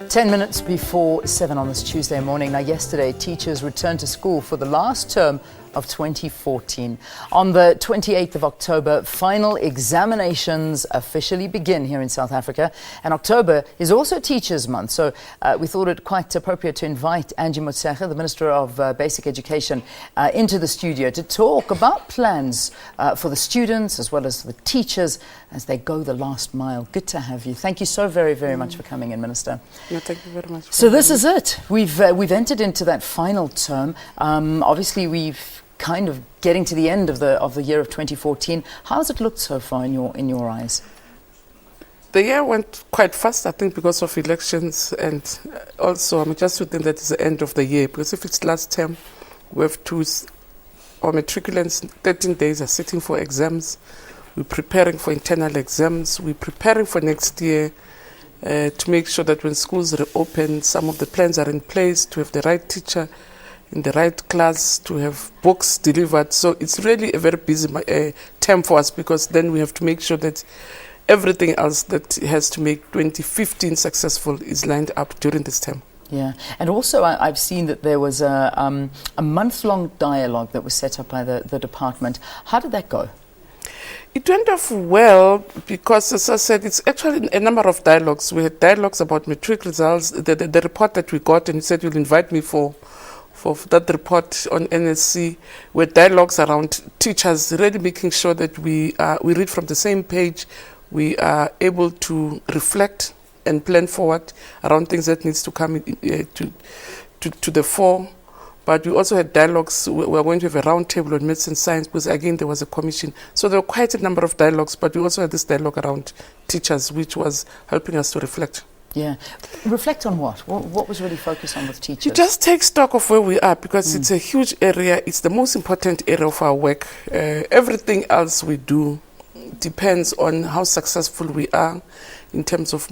10 minutes before 7 on this Tuesday morning. Now, yesterday, teachers returned to school for the last term of 2014. On the 28th of October, final examinations officially begin here in South Africa. And October is also Teachers' Month. So we thought it quite appropriate to invite Angie Motshekga, the Minister of Basic Education, into the studio to talk about plans for the students as well as the teachers as they go the last mile. Good to have you. Thank you so very, very much for coming in, Minister. No, thank you very much. So this is it. We've entered into that final term. Obviously, we've kind of getting to the end of the year of 2014. How has it looked so far in your eyes? The year went quite fast, I think, because of elections, and also I'm just within that it's the end of the year, because if it's last term, we have our matriculants 13 days are sitting for exams. We're preparing for internal exams. We're preparing for next year to make sure that when schools reopen, some of the plans are in place to have the right teacher in the right class, to have books delivered. So it's really a very busy term for us, because then we have to make sure that everything else that has to make 2015 successful is lined up during this term. Yeah, and also I've seen that there was a month-long dialogue that was set up by the department. How did that go? It went off well because, as I said, it's actually a number of dialogues. We had dialogues about matric results, the report that we got, and you said you'll invite me for that report on NSC, with dialogues around teachers, really making sure that we read from the same page, we are able to reflect and plan forward around things that needs to come to the fore. But we also had dialogues. We are going to have a round table on medicine science, because again there was a commission. So there were quite a number of dialogues, but we also had this dialogue around teachers, which was helping us to reflect. Yeah. Reflect on what? What was really focused on with teachers? You just take stock of where we are, because it's a huge area. It's the most important area of our work. Everything else we do depends on how successful we are in terms of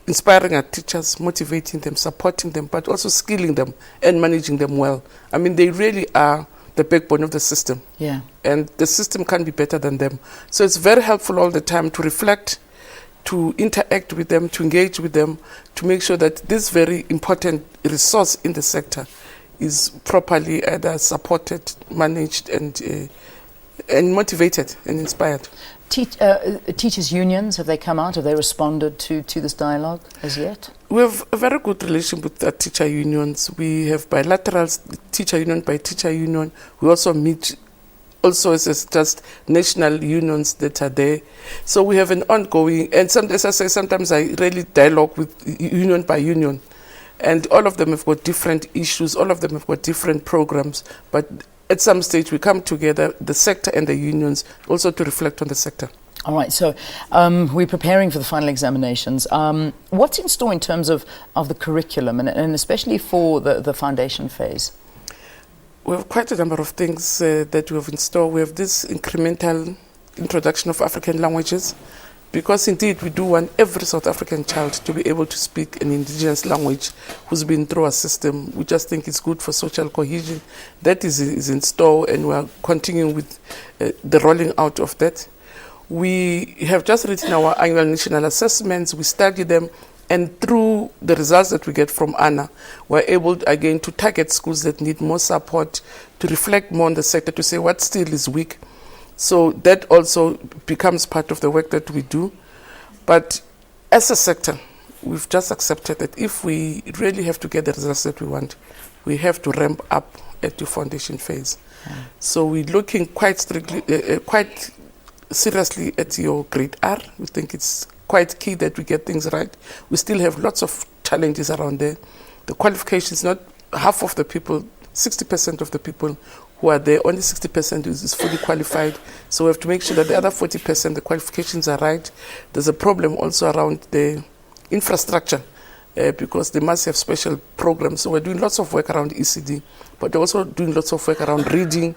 inspiring our teachers, motivating them, supporting them, but also skilling them and managing them well. I mean, they really are the backbone of the system. Yeah. And the system can't be better than them. So it's very helpful all the time to reflect, to interact with them, to engage with them, to make sure that this very important resource in the sector is properly either supported, managed, and motivated and inspired. Teachers' unions, have they come out? Have they responded to this dialogue as yet? We have a very good relation with the teacher unions. We have bilaterals, teacher union by teacher union. We also meet also as just national unions that are there. So we have an ongoing, and as I say, sometimes I really dialogue with union by union. And all of them have got different issues, all of them have got different programs, but at some stage we come together, the sector and the unions, also to reflect on the sector. All right, so we're preparing for the final examinations. What's in store in terms of the curriculum, and especially for the foundation phase? We have quite a number of things that we have in store. We have this incremental introduction of African languages, because indeed we do want every South African child to be able to speak an indigenous language who's been through our system. We just think it's good for social cohesion. That is in store, and we are continuing with the rolling out of that. We have just written our annual national assessments. We study them, and through the results that we get from ANA, we're able again to target schools that need more support, to reflect more on the sector, to say what still is weak. So that also becomes part of the work that we do. But as a sector, we've just accepted that if we really have to get the results that we want, we have to ramp up at the foundation phase. So we're looking quite strictly, quite seriously at your grade R. We think it's quite key that we get things right. We still have lots of challenges around there. The qualifications, not half of the people, 60% of the people who are there, only 60% is fully qualified. So we have to make sure that the other 40%, the qualifications are right. There's a problem also around the infrastructure, because they must have special programs. So we're doing lots of work around ECD, but we're also doing lots of work around reading.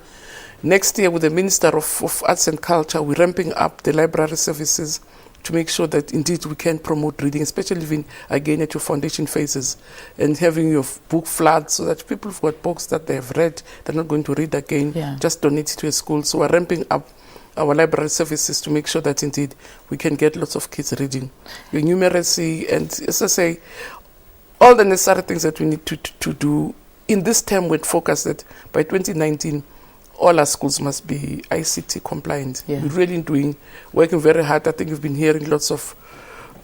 Next year, with the Minister of Arts and Culture, we're ramping up the library services to make sure that indeed we can promote reading, especially even again at your foundation phases, and having your book floods so that people who've got books that they have read, they're not going to read again, just donate it to a school. So we're ramping up our library services to make sure that indeed we can get lots of kids reading. Your numeracy and, as I say, all the necessary things that we need to do. In this term, we'd focus that by 2019, all our schools must be ICT compliant. Yeah. We're really working very hard. I think we've been hearing lots of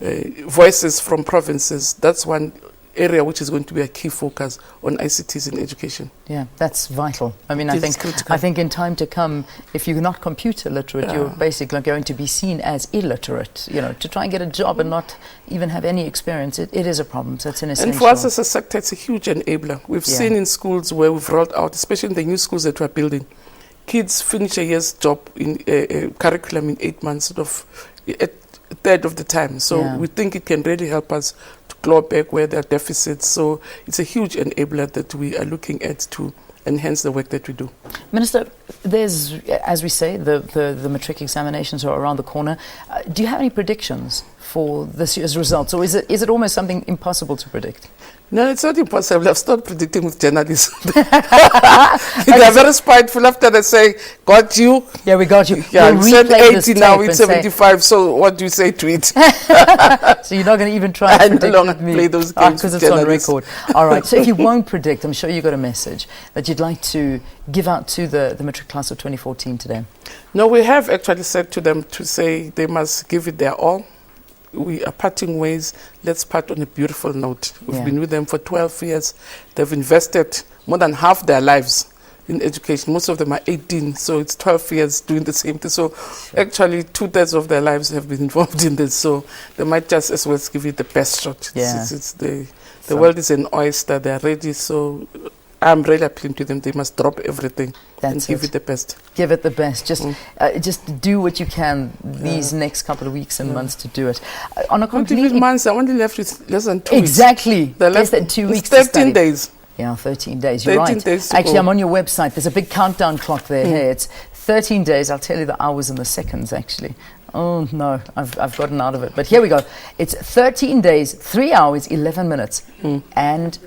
voices from provinces. That's one area which is going to be a key focus on ICTs in education. Yeah, that's vital. I mean, It is critical. I think in time to come, if you're not computer literate, you're basically going to be seen as illiterate. You know, to try and get a job and not even have any experience, it is a problem. So it's an essential. And for us as a sector, it's a huge enabler. We've seen in schools where we've rolled out, especially in the new schools that we're building, kids finish a year's job in a curriculum in 8 months, sort of a third of the time. So we think it can really help us to claw back where there are deficits. So it's a huge enabler that we are looking at to enhance the work that we do. Minister, there's, as we say, the matric examinations are around the corner. Do you have any predictions for this year's results, or is it almost something impossible to predict? No, it's not impossible. I've stopped predicting with journalists. They are very spiteful after they say, got you. Yeah, we got you. Yeah, We'll we said replay 80, now it's 75, so what do you say to it? So you're not going to even try and predict no longer with me? play those games Because with it's on journalists. record. All right, so if you won't predict, I'm sure you've got a message that you'd like to give out to the matric class of 2014 today. No, we have actually said to them to say they must give it their all. We are parting ways. Let's part on a beautiful note. We've been with them for 12 years. They've invested more than half their lives in education. Most of them are 18, so it's 12 years doing the same thing. So actually 2/3 of their lives have been involved in this. So they might just as well give it the best shot. The world is an oyster. They're ready. So I'm really appealing to them. They must drop everything and give it the best. Give it the best. Just do what you can these next couple of weeks and months to do it. On a completely months. I only left with less than 2 weeks. Exactly. Less than 2 weeks. 13 days. Yeah, 13 days. You're 13 right. days to Actually, go. I'm on your website. There's a big countdown clock there. Hey, it's 13 days. I'll tell you the hours and the seconds, actually. Oh, no, I've gotten out of it. But here we go. It's 13 days, 3 hours, 11 minutes, and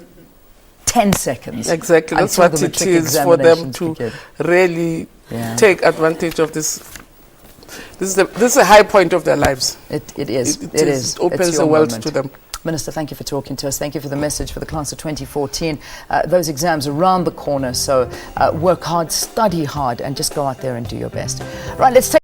10 seconds. Exactly. That's what it is for them to really take advantage of this. This is a high point of their lives. It is. It opens the world to them. Minister, thank you for talking to us. Thank you for the message for the class of 2014. Those exams around the corner, so work hard, study hard, and just go out there and do your best. Right, let's take